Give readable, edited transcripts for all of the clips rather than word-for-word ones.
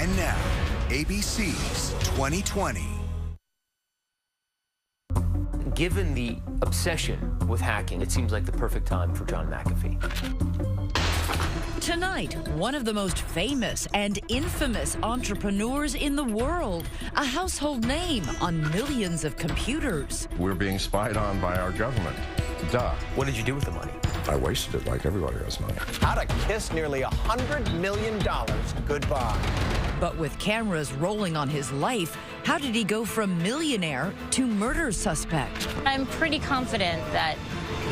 And now, ABC's 2020. Given the obsession with hacking, it seems like the perfect time for John Afee. Tonight, one of the most famous and infamous entrepreneurs in the world, a household name on millions of computers. We're being spied on by our government. Duh. What did you do with the money? I wasted it like everybody has money. How to kiss nearly $100 million goodbye. But with cameras rolling on his life, how did he go from millionaire to murder suspect? I'm pretty confident that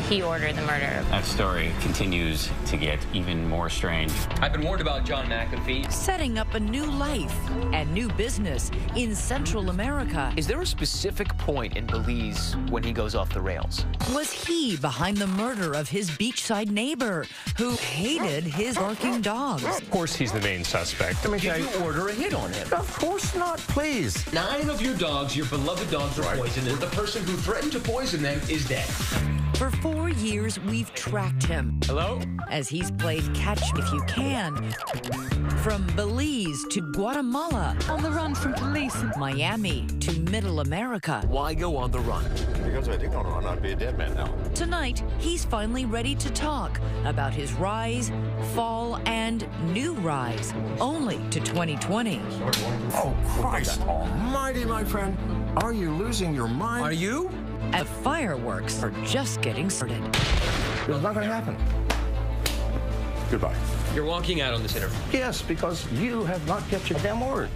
he ordered the murder. That story continues to get even more strange. I've been warned about John Afee. Setting up a new life and new business in Central America. Is there a specific point in Belize when he goes off the rails? Was he behind the murder of his beachside neighbor who hated his barking dogs? Of course he's the main suspect. Did you order a hit on him? Of course not, please. 9 of your dogs, your beloved dogs, are poisoned, and the person who threatened to poison them is dead. For 4 years, we've tracked him. Hello? As he's played catch if you can. From Belize to Guatemala. On the run from police. Miami to Middle America. Why go on the run? Because if I didn't run, I'd be a dead man now. Tonight, he's finally ready to talk about his rise, fall, and new rise. Only to 2020. Oh, Christ almighty, my friend. Are you losing your mind? Are you? And fireworks are just getting started. It's not going to happen. Goodbye. You're walking out on this interview. Yes, because you have not kept your damn word.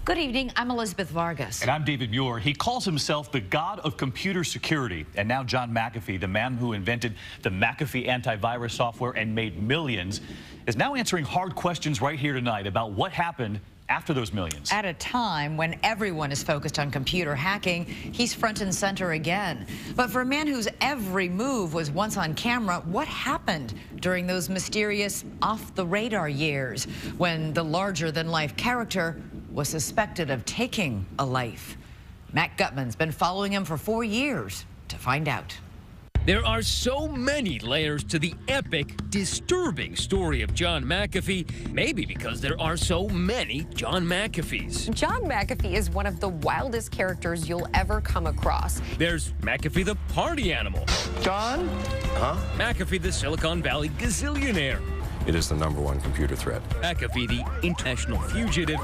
Good evening, I'm Elizabeth Vargas. And I'm David Muir. He calls himself the god of computer security. And now John Afee, the man who invented the McAfee antivirus software and made millions, is now answering hard questions right here tonight about what happened after those millions. At a time when everyone is focused on computer hacking, he's front and center again. But for a man whose every move was once on camera, what happened during those mysterious off-the-radar years when the larger-than-life character was suspected of taking a life? Matt Gutman's been following him for 4 years to find out. There are so many layers to the epic, disturbing story of John Afee, maybe because there are so many John Afees. John Afee is one of the wildest characters you'll ever come across. There's Afee the party animal. John? Huh? Afee the Silicon Valley gazillionaire. It is the #1 computer threat. Afee the international fugitive.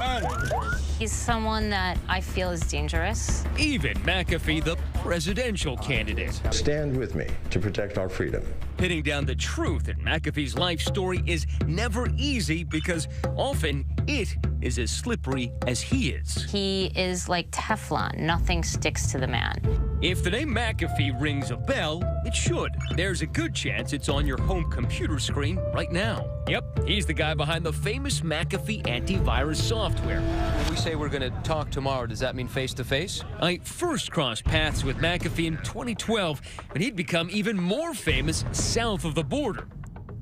He's someone that I feel is dangerous. Even Afee the presidential candidate. Stand with me to protect our freedom. Pinning down the truth in Afee's life story is never easy because often it is as slippery as he is. He is like Teflon. Nothing sticks to the man. If the name Afee rings a bell, it should. There's a good chance it's on your home computer screen right now. Yep, he's the guy behind the famous Afee antivirus software. When we say we're going to talk tomorrow, does that mean face-to-face? I first crossed paths with Afee in 2012, but he'd become even more famous south of the border.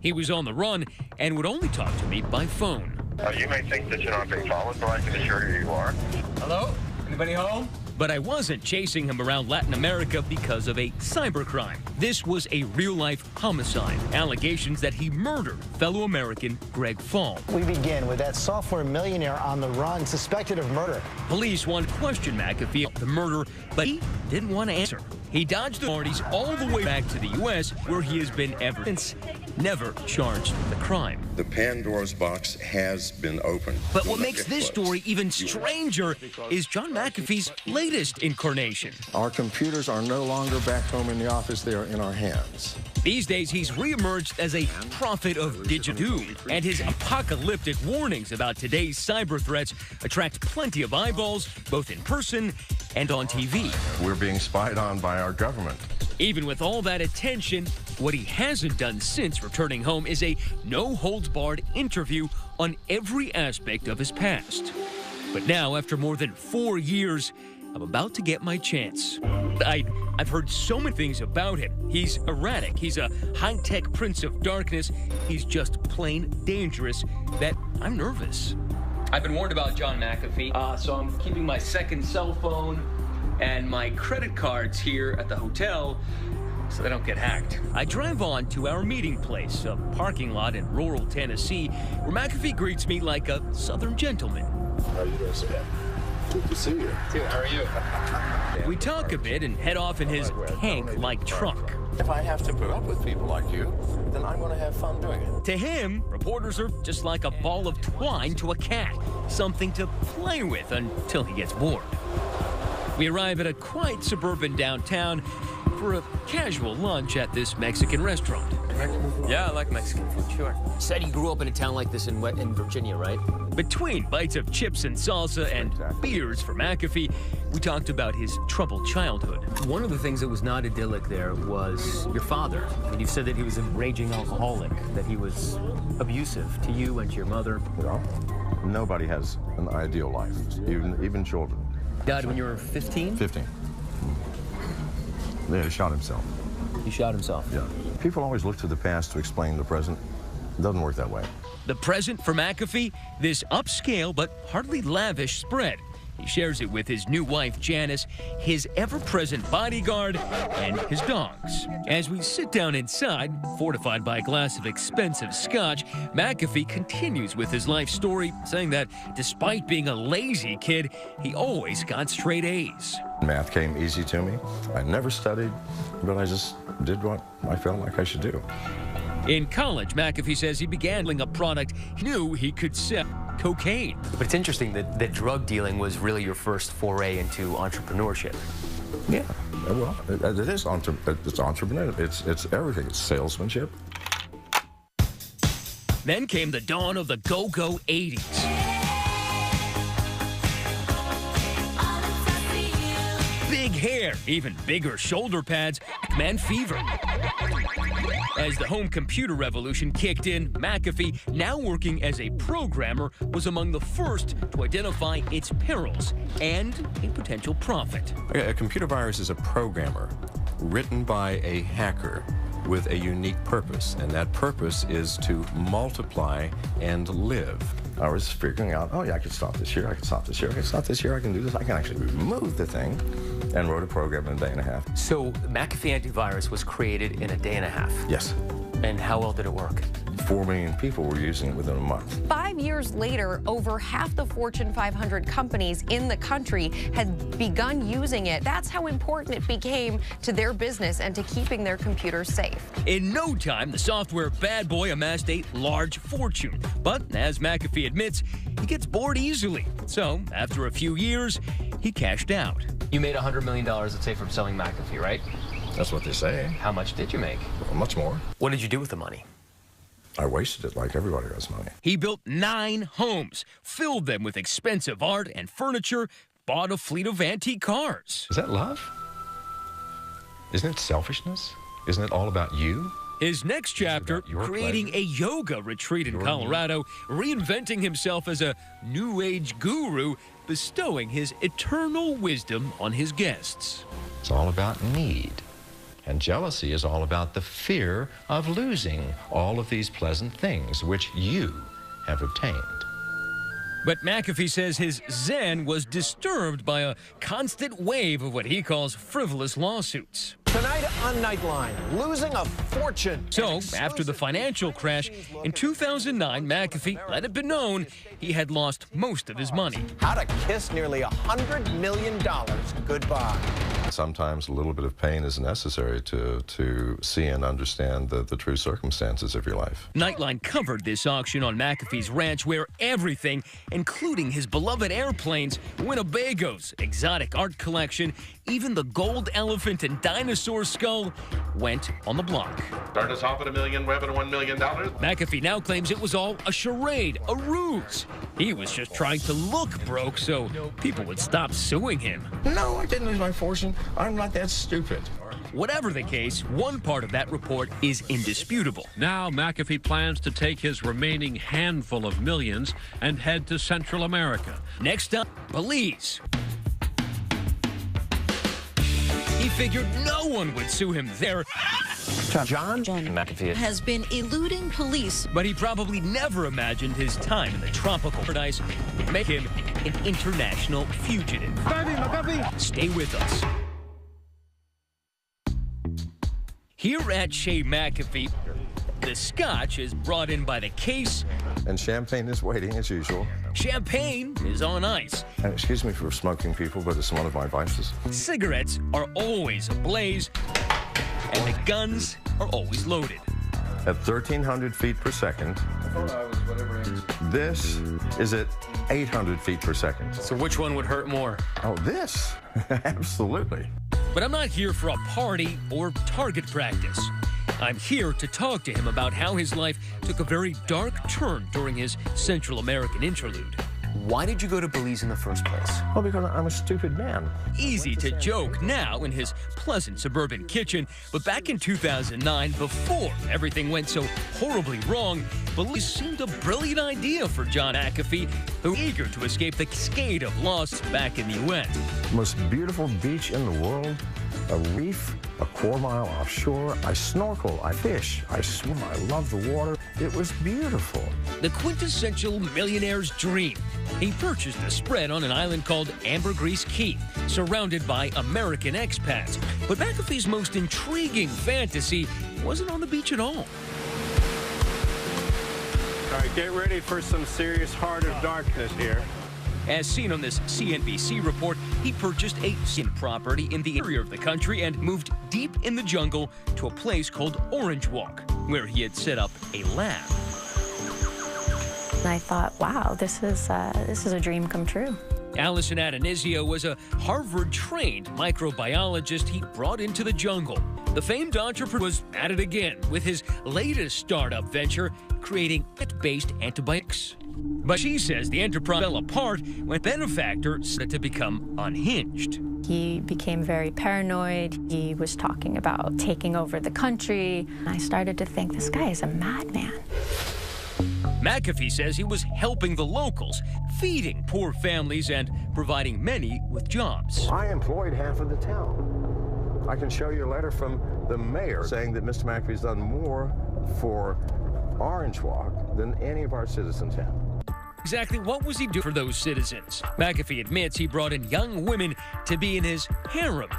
He was on the run and would only talk to me by phone. You may think that you're not being followed, but I can assure you you are. Hello? Anybody home? But I wasn't chasing him around Latin America because of a cybercrime. This was a real-life homicide. Allegations that he murdered fellow American Greg Fall. We begin with that software millionaire on the run, suspected of murder. Police want to question Afee about the murder, but he didn't want to answer. He dodged the authorities all the way back to the U.S., where he has been ever since, never charged with the crime. The Pandora's box has been opened. But what makes this story even stranger is John Afee's latest incarnation. Our computers are no longer back home in the office. They are in our hands. These days, he's reemerged as a prophet of digital doom, and his apocalyptic warnings about today's cyber threats attract plenty of eyeballs, both in person and on TV. We're being spied on by our government. Even with all that attention, what he hasn't done since returning home is a no-holds-barred interview on every aspect of his past. But now, after more than 4 years, I'm about to get my chance. I've heard so many things about him. He's erratic. He's a high-tech prince of darkness. He's just plain dangerous that I'm nervous. I've been warned about John Afee, so I'm keeping my second cell phone and my credit cards here at the hotel so they don't get hacked. I drive on to our meeting place, a parking lot in rural Tennessee, where McAfee greets me like a southern gentleman. How are you doing, sir? Good to see you. Dude, how are you? We talk a bit and head off in his tank-like truck. If I have to put up with people like you, then I'm going to have fun doing it. To him, reporters are just like a ball of twine to a cat, something to play with until he gets bored. We arrive at a quiet suburban downtown for a casual lunch at this Mexican restaurant. Yeah, I like Mexican food, sure. Said you grew up in a town like this in Virginia, right? Between bites of chips and salsa and beers for McAfee, we talked about his troubled childhood. One of the things that was not idyllic there was your father. I mean, you said that he was a raging alcoholic, that he was abusive to you and to your mother. Well, nobody has an ideal life, even children. Died when you were 15? 15. Yeah, he shot himself. He shot himself? Yeah. People always look to the past to explain the present. It doesn't work that way. The present for McAfee, this upscale but hardly lavish spread. He shares it with his new wife, Janice, his ever-present bodyguard, and his dogs. As we sit down inside, fortified by a glass of expensive scotch, McAfee continues with his life story, saying that despite being a lazy kid, he always got straight A's. Math came easy to me. I never studied, but I just did what I felt like I should do. In college, McAfee says he began selling a product he knew he could sell: cocaine. But it's interesting that drug dealing was really your first foray into entrepreneurship. Yeah, well, it is it's entrepreneurship. It's everything. It's salesmanship. Then came the dawn of the go-go 80s. Big hair, even bigger shoulder pads, man fever. As the home computer revolution kicked in, McAfee, now working as a programmer, was among the first to identify its perils and a potential profit. A computer virus is a programmer written by a hacker with a unique purpose, and that purpose is to multiply and live. I was figuring out, oh yeah, I could stop this here, I could stop this here, I could stop this here, I can do this, I can actually remove the thing, and wrote a program in a day and a half. So McAfee antivirus was created in a day and a half? Yes. And how well did it work? 4 million people were using it within a month. 5 years later, over half the Fortune 500 companies in the country had begun using it. That's how important it became to their business and to keeping their computers safe. In no time, the software bad boy amassed a large fortune. But as McAfee admits, he gets bored easily. So after a few years, he cashed out. You made $100 million, let's say, from selling McAfee, right? That's what they say. How much did you make? Well, much more. What did you do with the money? I wasted it like everybody does money. He built 9 homes, filled them with expensive art and furniture, bought a fleet of antique cars. Is that love? Isn't it selfishness? Isn't it all about you? His next chapter, creating a yoga retreat in Colorado, reinventing himself as a New Age guru, bestowing his eternal wisdom on his guests. It's all about need. And jealousy is all about the fear of losing all of these pleasant things which you have obtained. But McAfee says his zen was disturbed by a constant wave of what he calls frivolous lawsuits. Tonight on Nightline, losing a fortune. So, after the financial crash, in 2009, McAfee let it be known he had lost most of his money. How to kiss nearly $100 million goodbye. Sometimes a little bit of pain is necessary to see and understand the true circumstances of your life. Nightline covered this auction on McAfee's ranch where everything, including his beloved airplanes, Winnebagos, exotic art collection, even the gold elephant and dinosaur skull, went on the block. Start us off at $1 million, we're at $1 million. McAfee now claims it was all a charade, a ruse. He was just trying to look broke so people would stop suing him. No, I didn't lose my fortune. I'm not that stupid. Whatever the case, one part of that report is indisputable. Now McAfee plans to take his remaining handful of millions and head to Central America. Next up, Belize. He figured no one would sue him there. John McAfee has been eluding police. But he probably never imagined his time in the tropical paradise would make him an international fugitive. Stay with us. Here at Shea McAfee, the scotch is brought in by the case. And champagne is waiting as usual. Champagne is on ice. And excuse me for smoking, people, but it's one of my vices. Cigarettes are always ablaze, and the guns are always loaded. At 1,300 feet per second. This is at 800 feet per second. So which one would hurt more? Oh, this. Absolutely. But I'm not here for a party or target practice. I'm here to talk to him about how his life took a very dark turn during his Central American interlude. Why did you go to Belize in the first place? Well, because I'm a stupid man. Easy to joke now in his pleasant suburban kitchen, but back in 2009, before everything went so horribly wrong, Belize seemed a brilliant idea for John Afee, who was eager to escape the cascade of loss back in the U.S. Most beautiful beach in the world, a reef, a quarter-mile offshore. I snorkel, I fish, I swim, I love the water. It was beautiful. The quintessential millionaire's dream. He purchased a spread on an island called Ambergris Caye, surrounded by American expats. But McAfee's most intriguing fantasy wasn't on the beach at all. All right, get ready for some serious Heart of Darkness here. As seen on this CNBC report, he purchased a property in the area of the country and moved deep in the jungle to a place called Orange Walk, where he had set up a lab. And I thought, wow, this is a dream come true. Allison Adonisio was a Harvard-trained microbiologist he brought into the jungle. The famed entrepreneur was at it again with his latest startup venture, creating plant-based antibiotics. But she says the enterprise fell apart when benefactor started to become unhinged. He became very paranoid. He was talking about taking over the country. I started to think, this guy is a madman. McAfee says he was helping the locals, feeding poor families and providing many with jobs. I employed half of the town. I can show you a letter from the mayor saying that Mr. McAfee's done more for Orange Walk than any of our citizens have. Exactly what was he doing for those citizens? McAfee admits he brought in young women to be in his harem.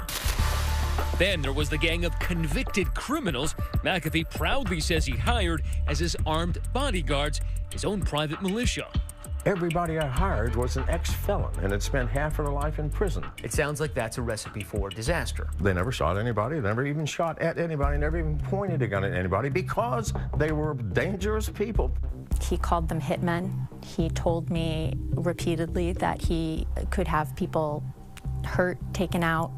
Then there was the gang of convicted criminals McAfee proudly says he hired as his armed bodyguards, his own private militia. Everybody I hired was an ex-felon and had spent half of their life in prison. It sounds like that's a recipe for disaster. They never shot anybody, never even shot at anybody, never even pointed a gun at anybody because they were dangerous people. He called them hitmen. He told me repeatedly that he could have people hurt, taken out,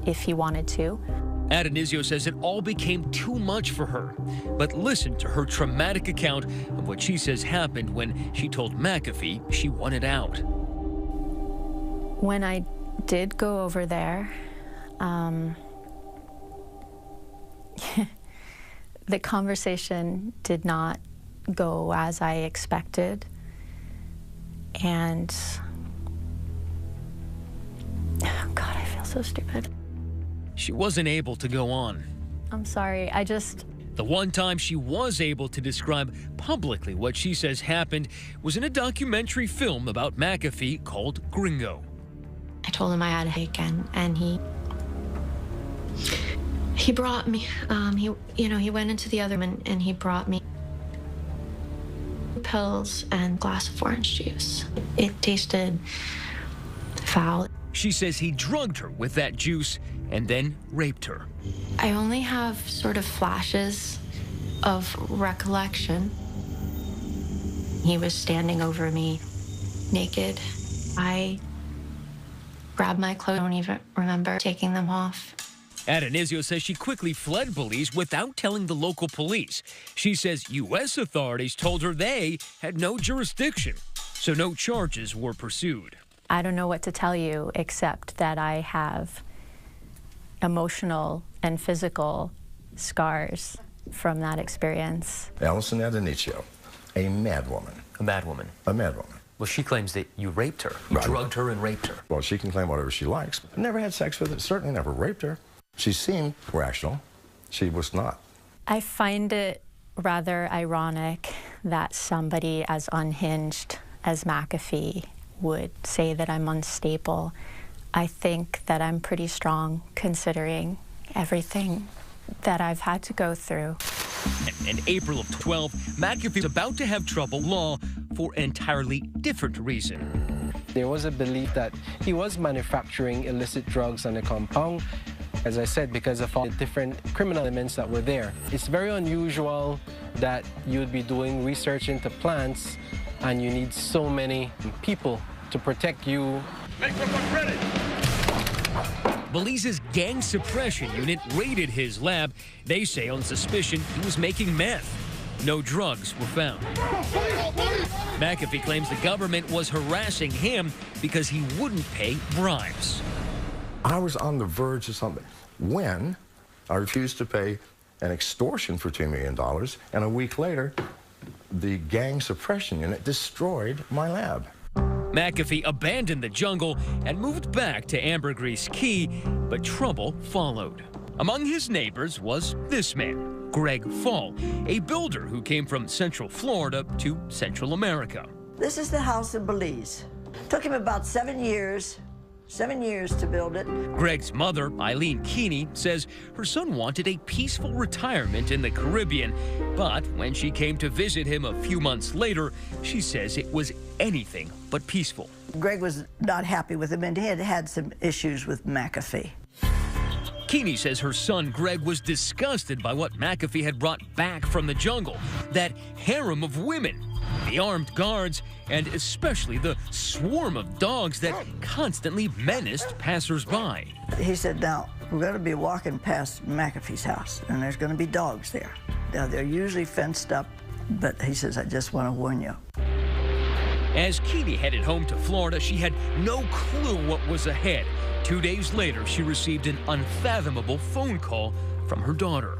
if he wanted to. Adonisio says it all became too much for her. But listen to her traumatic account of what she says happened when she told McAfee she wanted out. When I did go over there, the conversation did not go as I expected. And, oh God, I feel so stupid. She wasn't able to go on. I'm sorry, The one time she was able to describe publicly what she says happened was in a documentary film about McAfee called Gringo. I told him I had a headache, and he brought me, he went into the other room and he brought me pills and a glass of orange juice. It tasted foul. She says he drugged her with that juice and then raped her. I only have sort of flashes of recollection. He was standing over me, naked. I grabbed my clothes. I don't even remember taking them off. Adonisio says she quickly fled Belize without telling the local police. She says U.S. authorities told her they had no jurisdiction, so no charges were pursued. I don't know what to tell you except that I have emotional and physical scars from that experience. Allison Adonisio, a madwoman. A madwoman? A madwoman. Well, she claims that you raped her. You drugged her and raped her. Well, she can claim whatever she likes. Never had sex with her, certainly never raped her. She seemed rational. She was not. I find it rather ironic that somebody as unhinged as McAfee would say that I'm unstable. I think that I'm pretty strong considering everything that I've had to go through. In April of 12, McAfee was about to have trouble law for an entirely different reason. There was a belief that he was manufacturing illicit drugs on the compound, as I said, because of all the different criminal elements that were there. It's very unusual that you'd be doing research into plants and you need so many people to protect you. Belize's gang suppression unit raided his lab, they say on suspicion he was making meth. No drugs were found. McAfee claims the government was harassing him because he wouldn't pay bribes. I was on the verge of something when I refused to pay an extortion for $2 million, and a week later, the gang suppression unit destroyed my lab. McAfee abandoned the jungle and moved back to Ambergris Key, but trouble followed. Among his neighbors was this man, Greg Fall, a builder who came from Central Florida to Central America. This is the house in Belize. Took him about 7 years to build it. Greg's mother, Eileen Keeney, says her son wanted a peaceful retirement in the Caribbean, but when she came to visit him a few months later, she says it was anything but peaceful. Greg was not happy with him, and he had had some issues with McAfee. Keeney says her son Greg was disgusted by what McAfee had brought back from the jungle, that harem of women, the armed guards, and especially the swarm of dogs that constantly menaced passersby. He said, now, we're going to be walking past McAfee's house, and there's going to be dogs there. Now, they're usually fenced up, but he says, I just want to warn you. As Keeney headed home to Florida, she had no clue what was ahead. 2 days later, she received an unfathomable phone call from her daughter.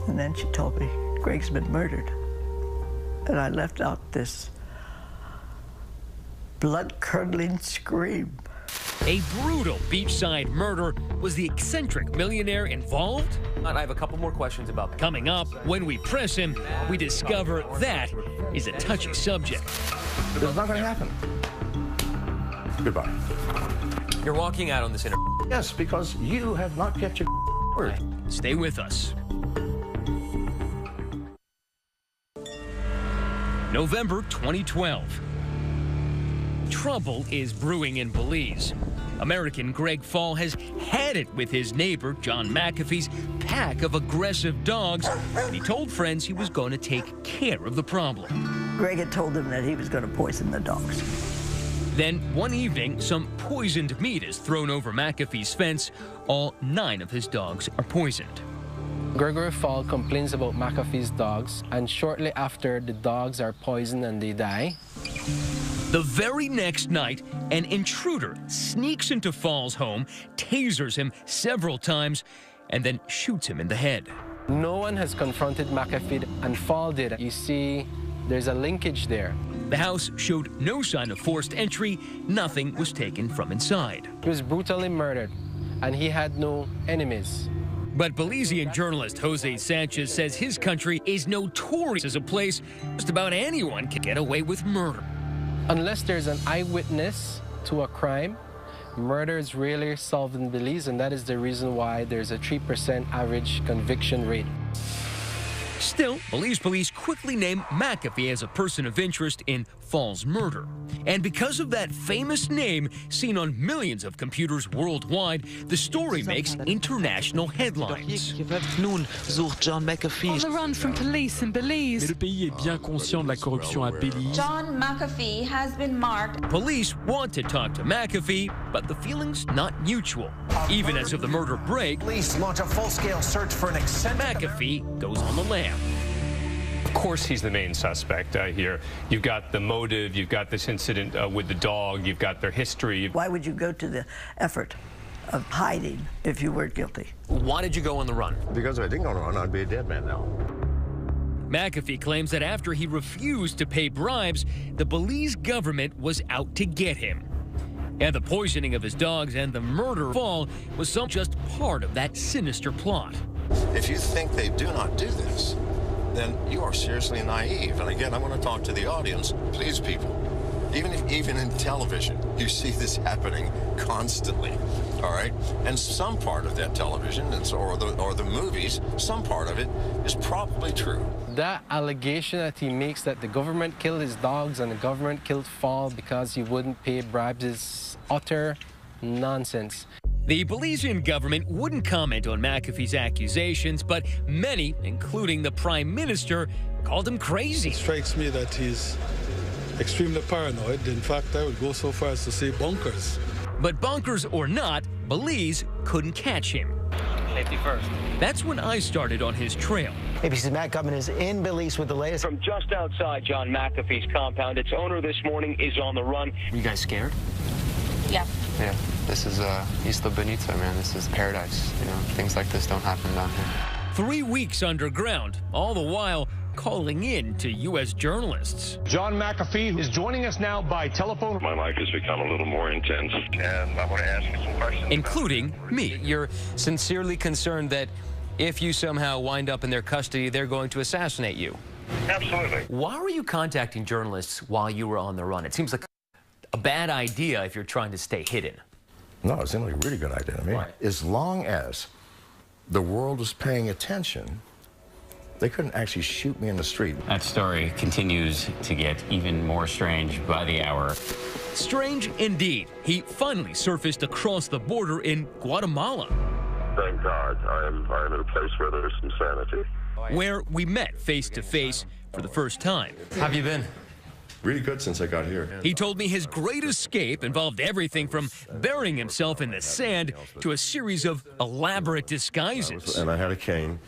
And then she told me, Greg's been murdered. And I left out this blood-curdling scream. A brutal beachside murder. Was the eccentric millionaire involved? I have a couple more questions about that. Coming up, when we press him, we discover that is a touchy subject. It's not going to happen. Goodbye. You're walking out on this interview. Yes, because you have not kept your word. Stay with us. November 2012. Trouble is brewing in Belize. American Greg Fall has had it with his neighbor, John McAfee's pack of aggressive dogs, and he told friends he was going to take care of the problem. Greg had told them that he was going to poison the dogs. Then, one evening, some poisoned meat is thrown over McAfee's fence. All 9 of his dogs are poisoned. Gregory Fall complains about McAfee's dogs, and shortly after, the dogs are poisoned and they die. The very next night, an intruder sneaks into Fall's home, tasers him several times, and then shoots him in the head. No one has confronted McAfee, and Fall did. You see, there's a linkage there. The house showed no sign of forced entry. Nothing was taken from inside. He was brutally murdered, and he had no enemies. But Belizean journalist Jose Sanchez says his country is notorious as a place just about anyone can get away with murder. Unless there's an eyewitness to a crime, murder is rarely solved in Belize, and that is the reason why there's a 3% average conviction rate. Still, Belize police quickly named McAfee as a person of interest in Fall's murder. And because of that famous name seen on millions of computers worldwide, the story makes international headlines. John McAfee. On the run from police in Belize. Mais le pays est bien conscient de la corruption à Belize. John McAfee has been marked. Police want to talk to McAfee, but the feeling's not mutual. Even as of the murder break, Police launch a full-scale search for an eccentric McAfee goes on the lam. Of course he's the main suspect here. You've got the motive, you've got this incident with the dog, you've got their history. Why would you go to the effort of hiding if you weren't guilty? Why did you go on the run? Because if I didn't go on the run, I'd be a dead man now. McAfee claims that after he refused to pay bribes, the Belize government was out to get him. And the poisoning of his dogs and the murder of Fall was just part of that sinister plot. If you think they do not do this, then you are seriously naive. And again, I'm going to talk to the audience. Please, people, even in television, you see this happening constantly. all right? And some part of that television, or the movies, some part of it is probably true. That allegation that he makes that the government killed his dogs and the government killed Fall because he wouldn't pay bribes is utter nonsense. The Belizean government wouldn't comment on McAfee's accusations, but many, including the Prime Minister, called him crazy. It strikes me that he's extremely paranoid. In fact, I would go so far as to say bonkers. But bonkers or not, Belize couldn't catch him. Safety first. That's when I started on his trail. ABC's Matt Gutman is in Belize with the latest. From just outside John McAfee's compound, its owner this morning is on the run. You guys scared? Yeah. Yeah, this is Isla Bonita, man. This is paradise. You know, things like this don't happen down here. 3 weeks underground, all the while calling in to U.S. journalists. John McAfee is joining us now by telephone. My life has become a little more intense, and I want to ask you some questions. Including me. You're sincerely concerned that if you somehow wind up in their custody, they're going to assassinate you. Absolutely. Why were you contacting journalists while you were on the run? It seems like a bad idea if you're trying to stay hidden. No, it seemed like a really good idea to me. Right. As long as the world was paying attention, they couldn't actually shoot me in the street. That story continues to get even more strange by the hour. Strange indeed. He finally surfaced across the border in Guatemala. Thank God, I am in a place where there's some sanity. Where we met face to face for the first time. How have you been? Really good since I got here. He told me his great escape involved everything from burying himself in the sand to a series of elaborate disguises. And I had a cane,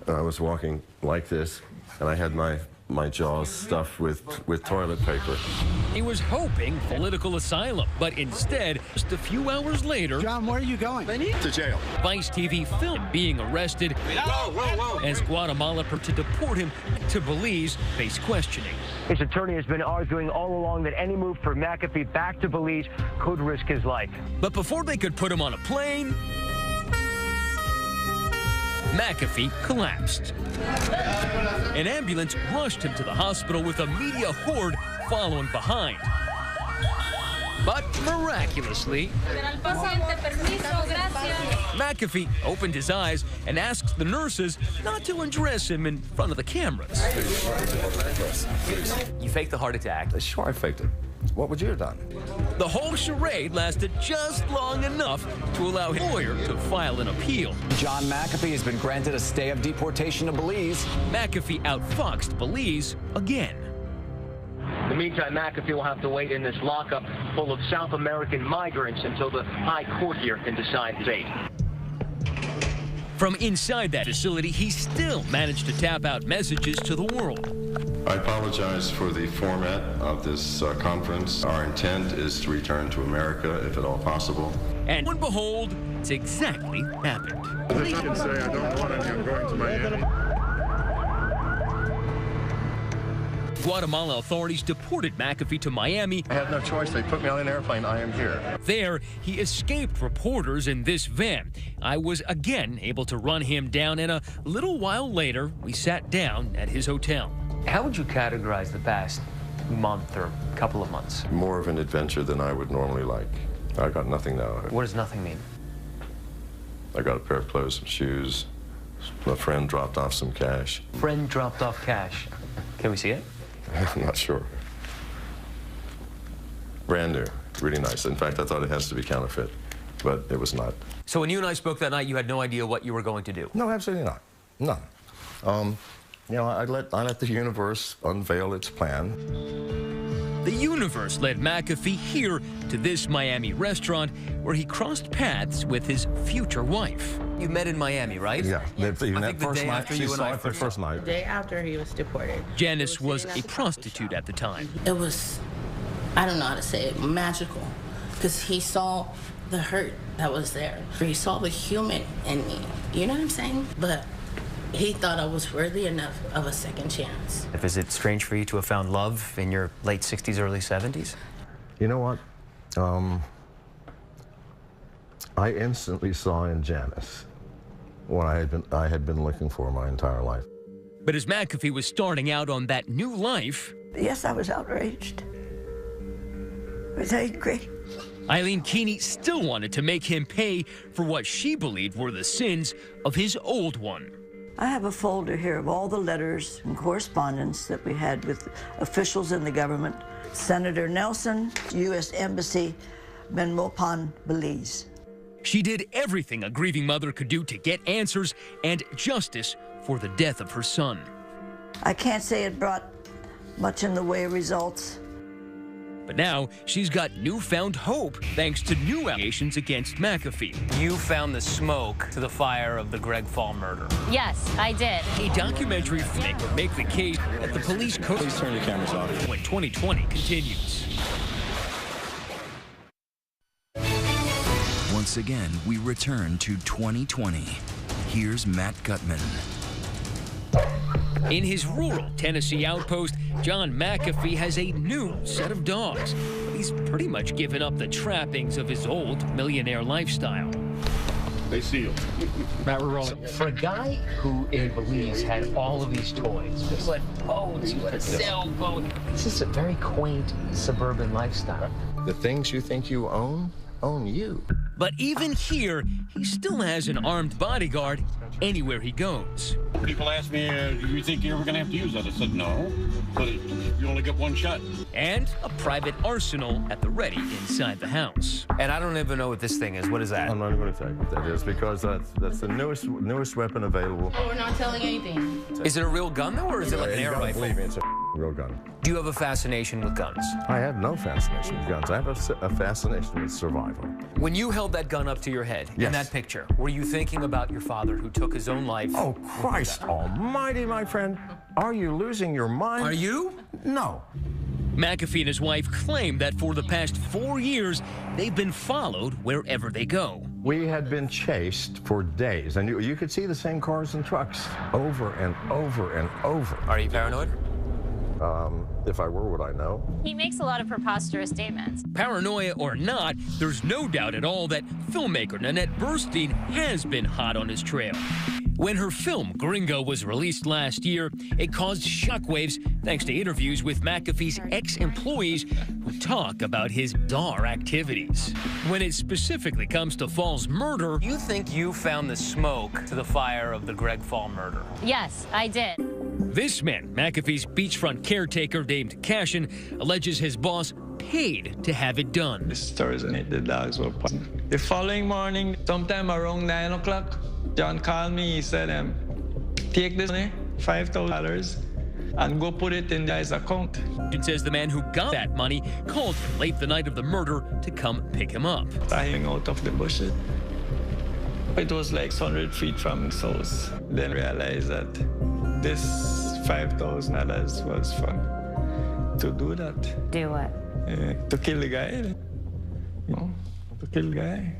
and I was walking like this, and I had my jaws stuffed with toilet paper. He was hoping political asylum, but instead, just a few hours later... John, where are you going? To jail. Vice TV filmed him being arrested as Guatemala to deport him to Belize, face questioning. His attorney has been arguing all along that any move for McAfee back to Belize could risk his life. But before they could put him on a plane, McAfee collapsed. An ambulance rushed him to the hospital with a media horde following behind. But miraculously, McAfee opened his eyes and asked the nurses not to undress him in front of the cameras. You faked the heart attack. Sure, I faked it. What would you have done? The whole charade lasted just long enough to allow his lawyer to file an appeal. John McAfee has been granted a stay of deportation to Belize. McAfee outfoxed Belize again. In the meantime, McAfee will have to wait in this lockup full of South American migrants until the High Court here can decide his fate. From inside that facility, he still managed to tap out messages to the world. I apologize for the format of this conference. Our intent is to return to America, if at all possible. And lo and behold, it's exactly happened. I can say I don't want any. I'm going to Miami. Guatemala authorities deported McAfee to Miami. I had no choice. They put me on an airplane. I am here. There, he escaped reporters in this van. I was again able to run him down, and a little while later, we sat down at his hotel. How would you categorize the past month or couple of months? More of an adventure than I would normally like. I got nothing now. What does nothing mean? I got a pair of clothes, some shoes. My friend dropped off some cash. Friend dropped off cash. Can we see it? I'm not sure. Brand new, really nice. In fact, I thought it has to be counterfeit, but it was not. So when you and I spoke that night, you had no idea what you were going to do? No, absolutely not. None. You know, I let the universe unveil its plan. The universe led McAfee here to this Miami restaurant where he crossed paths with his future wife. You met in Miami, right? Yeah. Even that first night, she saw it the first night. The day after he was deported. Janice was a prostitute at the time. It was, I don't know how to say it, magical. Because he saw the hurt that was there. He saw the human in me. You know what I'm saying? But he thought I was worthy enough of a second chance. Is it strange for you to have found love in your late 60s, early 70s? You know what? I instantly saw in Janice what I had been looking for my entire life. But as McAfee was starting out on that new life... Yes, I was outraged. I was angry. Eileen Keeney still wanted to make him pay for what she believed were the sins of his old one. I have a folder here of all the letters and correspondence that we had with officials in the government. Senator Nelson, U.S. Embassy, Benmopan, Belize. She did everything a grieving mother could do to get answers and justice for the death of her son. I can't say it brought much in the way of results. But now she's got newfound hope thanks to new allegations against McAfee. You found the smoke to the fire of the Greg Fall murder. Yes, I did. A documentary filmmaker make the case that the police code. Please turn your cameras off. When 2020 continues. Once again, we return to 2020. Here's Matt Gutman. In his rural Tennessee outpost, John McAfee has a new set of dogs. But he's pretty much given up the trappings of his old millionaire lifestyle. They sealed. Matt, we're rolling. For a guy who in Belize had all of these toys, he had boats, he had a sailboat. This is a very quaint suburban lifestyle. The things you think you own you. But even here, he still has an armed bodyguard anywhere he goes. People ask me, do you think you're ever going to have to use that? I said, no, but you only get one shot. And a private arsenal at the ready inside the house. And I don't even know what this thing is. What is that? I'm not going to tell you what that is because that's the newest weapon available. Oh, we're not telling anything. Is it a real gun, though, or is it like an air rifle? Believe me, it's a real gun. Do you have a fascination with guns? I have no fascination with guns. I have a fascination with survival. When you held that gun up to your head in that picture, were you thinking about your father who took his own life? Oh, Christ almighty, my friend. Are you losing your mind? Are you? No. McAfee and his wife claim that for the past 4 years, they've been followed wherever they go. We had been chased for days, and you could see the same cars and trucks over and over and over. Are you paranoid? If I were, would I know? He makes a lot of preposterous statements. Paranoia or not, there's no doubt at all that filmmaker Nanette Burstein has been hot on his trail. When her film Gringo was released last year, it caused shockwaves thanks to interviews with McAfee's ex-employees who talk about his bizarre activities. When it specifically comes to Fall's murder, You think you found the smoke to the fire of the Greg Fall murder? Yes, I did. this man, McAfee's beachfront caretaker named Cashin, alleges his boss paid to have it done. This Thursday night, the dogs were poisoned. The following morning, sometime around 9 o'clock, John called me. He said, take this money, $5,000, and go put it in the guy's account. It says the man who got that money called him late the night of the murder to come pick him up. I hung out of the bushes. It was like 100 feet from his house. Then realized that this $5,000 was for to do that. Do what? To kill the guy. You know, to kill the guy.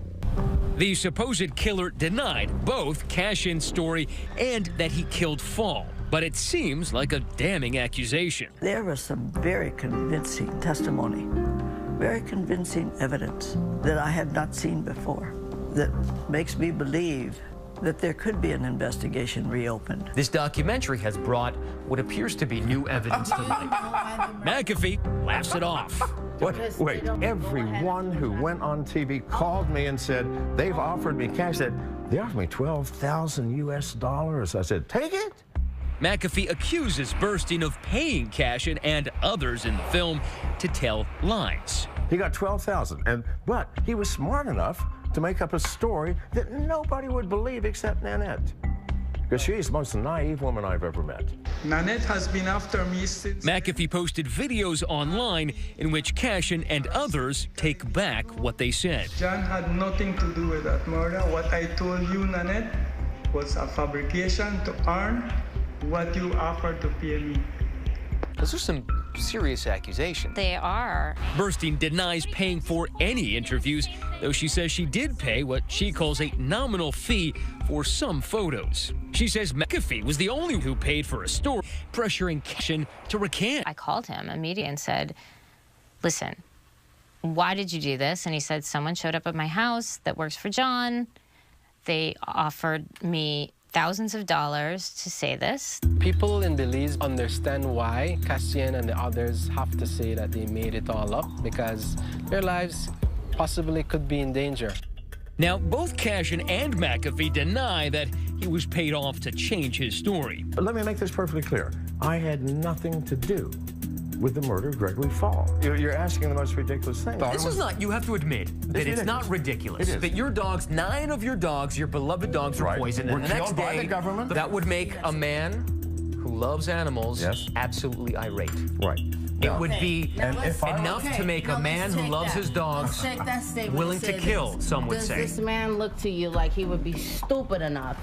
The supposed killer denied both Cashin's story and that he killed Fall. But it seems like a damning accusation. There was some very convincing testimony, very convincing evidence that I have not seen before that makes me believe that there could be an investigation reopened. This documentary has brought what appears to be new evidence to light. McAfee laughs it off. What? Wait, everyone who went on TV called me and said, they've offered me cash. They offered me $12,000 US. I said, take it. McAfee accuses Burstein of paying Cashin and others in the film to tell lies. He got $12,000, but he was smart enough to make up a story that nobody would believe except Nanette. Because she's the most naive woman I've ever met. Nanette has been after me since... McAfee posted videos online in which Cashin and others take back what they said. John had nothing to do with that murder. What I told you, Nanette, was a fabrication to earn what you offered to pay me. Those are some serious accusations. They are. Burstein denies paying for any interviews, though she says she did pay what she calls a nominal fee for some photos. She says McAfee was the only one who paid for a story, pressuring Cashin to recant. I called him immediately and said, listen, why did you do this? And he said, someone showed up at my house that works for John. They offered me thousands of dollars to say this. People in Belize understand why Cassian and the others have to say that they made it all up, because their lives possibly could be in danger. Now, both Cashin and McAfee deny that he was paid off to change his story. Let me make this perfectly clear. I had nothing to do with the murder of Gregory Fall. You're asking the most ridiculous thing. This is not, you have to admit that it's not ridiculous. It is. That your dogs, 9 of your dogs, your beloved dogs, were poisoned. And the next killed by day, the government. that would make a man who loves animals absolutely irate. Right. It would be enough to make a man who loves his dogs willing to kill, some would say. Does this man look to you like he would be stupid enough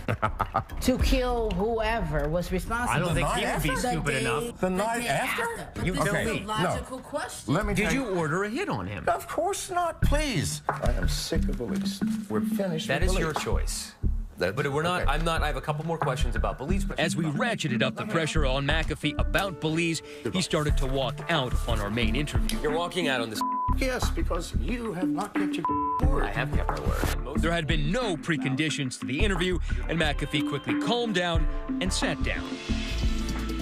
to kill whoever was responsible? I don't think he would be stupid enough. The night after? You tell me. Logical question. Let me Did you order a hit on him? Of course not, please. I am sick of police. We're finished That with is police. your choice. But we're not, I have a couple more questions about Belize. As we ratcheted up the pressure on McAfee about Belize, he started to walk out on our main interview. You're walking out on this. Yes, because you have not kept your word. I have kept my word. There had been no preconditions to the interview, and McAfee quickly calmed down and sat down.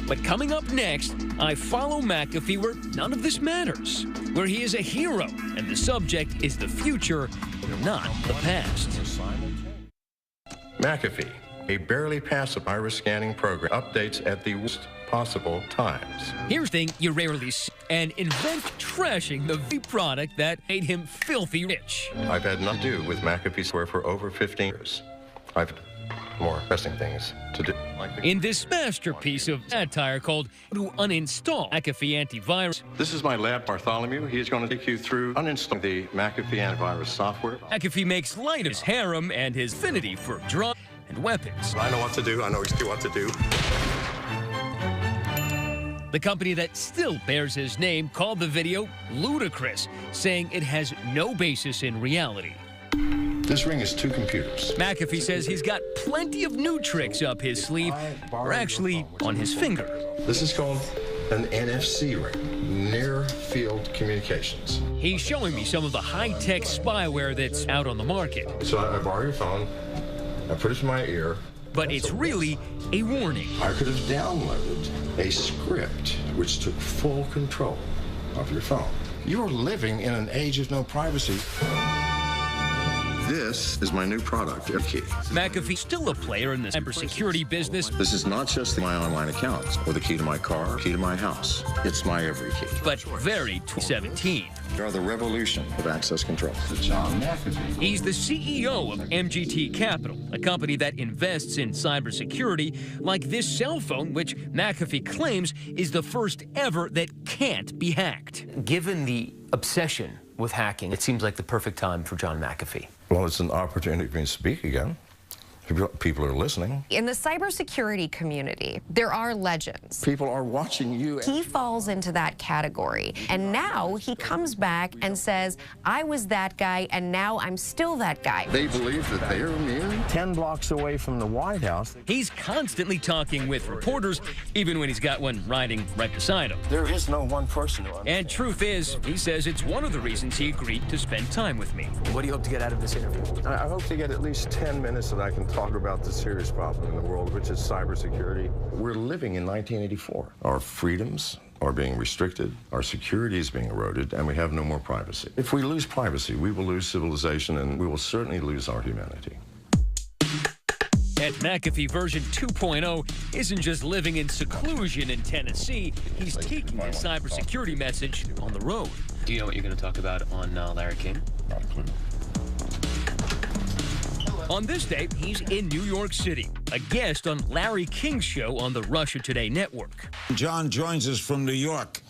But coming up next, I follow McAfee where none of this matters, where he is a hero, and the subject is the future, not the past. McAfee, a barely passive iris scanning program, updates at the worst possible times. Here's the thing you rarely see, and invent trashing the product that made him filthy rich. I've had nothing to do with McAfee software for over 15 years. I've had more pressing things to do. In this masterpiece of satire called To Uninstall McAfee Antivirus. This is my lab, Bartholomew. He's going to take you through uninstalling the McAfee antivirus software. McAfee makes light of his harem and his affinity for drugs and weapons. I know what to do. I know exactly what to do. The company that still bears his name called the video ludicrous, saying it has no basis in reality. This ring is 2 computers. McAfee says he's got plenty of new tricks up his sleeve, or actually on his finger. This is called an NFC ring, Near Field Communications. He's showing me some of the high-tech spyware that's out on the market. So I borrow your phone, I put it to my ear. But it's really a warning. I could have downloaded a script which took full control of your phone. You're living in an age of no privacy. This is my new product, F-Key. McAfee's still a player in the cybersecurity business. This is not just my online accounts or the key to my car, key to my house. It's my every key. But very 2017. They are the revolution of access control. John Afee. He's the CEO of MGT Capital, a company that invests in cybersecurity, like this cell phone, which McAfee claims is the first ever that can't be hacked. Given the obsession with hacking, it seems like the perfect time for John McAfee. Well, it's an opportunity for me to speak again. People are listening. In the cybersecurity community, there are legends. People are watching you. He falls into that category. And now he comes back and says, I was that guy, and now I'm still that guy. They believe that they are immune. 10 blocks away from the White House. He's constantly talking with reporters, even when he's got one riding right beside him. There is no one person. And truth is, he says it's one of the reasons he agreed to spend time with me. What do you hope to get out of this interview? I hope to get at least 10 minutes that I can talk about the serious problem in the world, which is cybersecurity. We're living in 1984. Our freedoms are being restricted, our security is being eroded, and we have no more privacy. If we lose privacy, we will lose civilization, and we will certainly lose our humanity. At McAfee version 2.0 isn't just living in seclusion in Tennessee, he's taking his cybersecurity message on the road. Do you know what you're going to talk about on Larry King? Not a clue. On this day, he's in New York City, a guest on Larry King's show on the Russia Today network. John joins us from New York.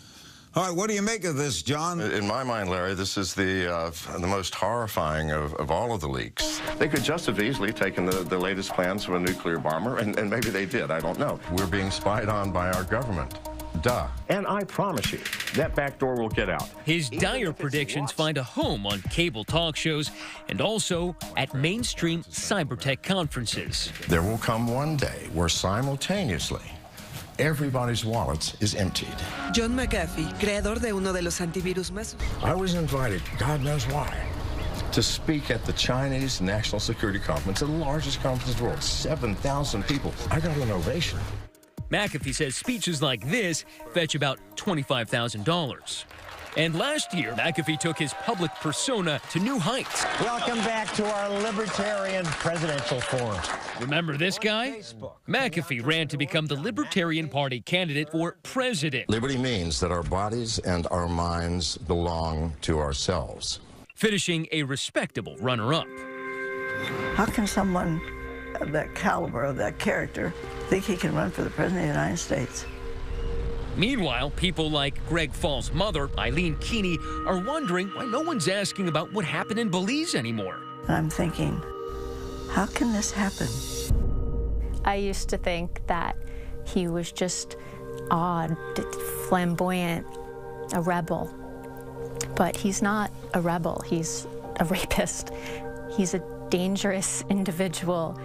All right, what do you make of this, John? In my mind, Larry, this is the most horrifying of all of the leaks. They could just have easily taken the latest plans for a nuclear bomber, and maybe they did, I don't know. We're being spied on by our government. Duh. And I promise you, that back door will get out. His dire predictions find a home on cable talk shows and also at mainstream cybertech conferences. There will come one day where simultaneously everybody's wallet is emptied. John McAfee, creador de uno de los antivirus más. I was invited, God knows why, to speak at the Chinese National Security Conference, the largest conference in the world, 7,000 people. I got an ovation. McAfee says speeches like this fetch about $25,000. And last year, McAfee took his public persona to new heights. Welcome back to our Libertarian Presidential Forum. Remember this guy? McAfee ran to become the Libertarian Party candidate for president. Liberty means that our bodies and our minds belong to ourselves. Finishing a respectable runner-up. How can someone of that caliber, of that character, think he can run for the President of the United States? Meanwhile, people like Greg Fall's mother, Eileen Keeney, are wondering why no one's asking about what happened in Belize anymore. And I'm thinking, how can this happen? I used to think that he was just odd, flamboyant, a rebel. But he's not a rebel. He's a rapist. He's a dangerous individual.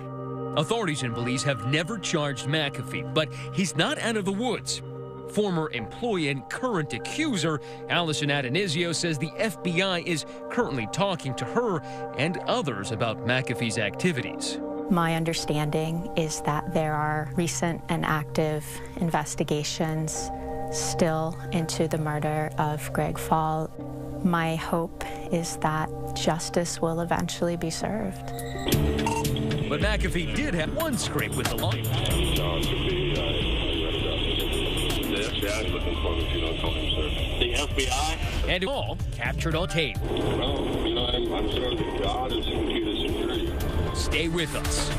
Authorities in Belize have never charged McAfee, but he's not out of the woods. Former employee and current accuser Allison Adonisio says the FBI is currently talking to her and others about McAfee's activities. My understanding is that there are recent and active investigations still into the murder of Greg Fall. My hope is that justice will eventually be served. But McAfee did have one scrape with the law. John Afee, the FBI is looking for me if you don't call him, sir. The FBI? And it all captured on tape. Well, you know, I'm sure that God is computer security. Stay with us.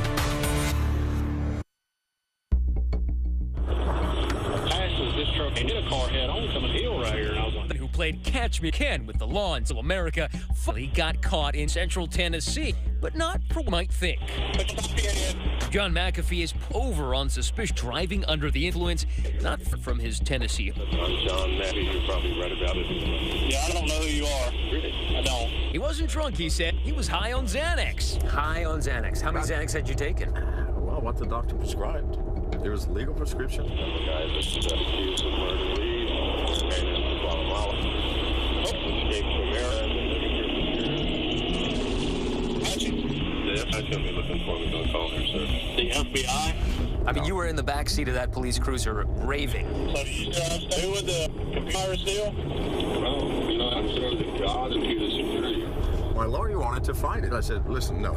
Passes this truck and hit a car head on coming hill right here, and I was like, Who played Catch Me Can with the Law in America finally got caught in Central Tennessee, but not for what you might think. John McAfee is over on suspicion driving under the influence, not from his Tennessee. I'm John Afee. You're probably right about it. yeah, I don't know who you are. Really? I don't. He wasn't drunk, he said. He was high on Xanax. High on Xanax. How many Xanax had you taken? Well, what the doctor prescribed. There was legal prescription. The guy that's accused of murder Lee and in Guatemala. Escaped from there and been living here for years. The FBI's going to be looking for me. Don't call her, sir. The FBI? I mean, you were in the back seat of that police cruiser raving. So you stay with the virus deal? Well, you know, I'm sure that God is computer security. My lawyer wanted to fight it. I said, listen, no,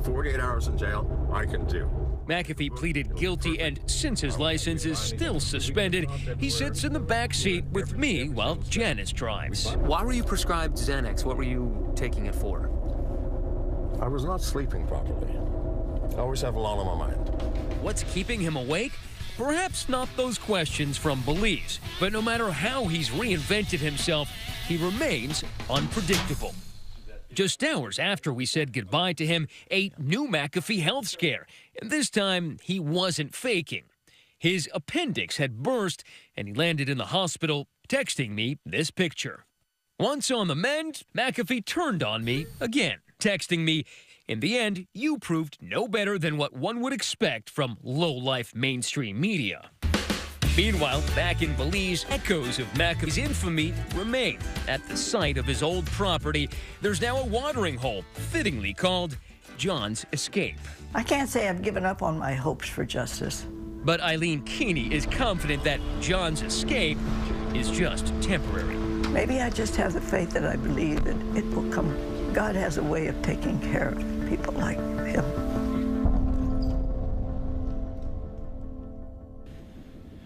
48 hours in jail, I can do. McAfee pleaded guilty, and since his license is still suspended, he sits in the back seat with me while Janice drives. Why were you prescribed Xanax? What were you taking it for? I was not sleeping properly. I always have a lot on my mind. What's keeping him awake? Perhaps not those questions from Belize, but no matter how he's reinvented himself, he remains unpredictable. Just hours after we said goodbye to him, a new McAfee health scare, and this time he wasn't faking. His appendix had burst, and he landed in the hospital, texting me this picture. Once on the mend, McAfee turned on me again, texting me, "In the end, you proved no better than what one would expect from low-life mainstream media." Meanwhile, back in Belize, echoes of McAfee's infamy remain. At the site of his old property, there's now a watering hole, fittingly called John's Escape. I can't say I've given up on my hopes for justice. But Eileen Keeney is confident that John's escape is just temporary. Maybe I just have the faith that I believe that it will come. God has a way of taking care of people like him.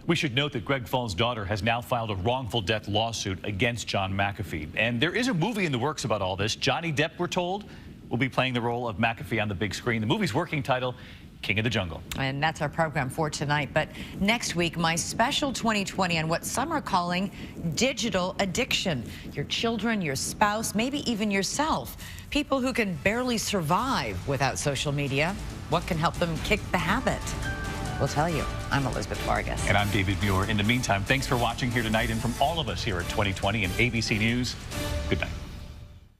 We should note that Greg Fall's daughter has now filed a wrongful death lawsuit against John McAfee. And there is a movie in the works about all this. Johnny Depp, we're told, will be playing the role of McAfee on the big screen. The movie's working title, King of the Jungle. And that's our program for tonight. But next week, my special 2020 on what some are calling digital addiction. Your children, your spouse, maybe even yourself. People who can barely survive without social media. What can help them kick the habit? We'll tell you. I'm Elizabeth Vargas. And I'm David Muir. In the meantime, thanks for watching here tonight. And from all of us here at 2020 and ABC News, good night.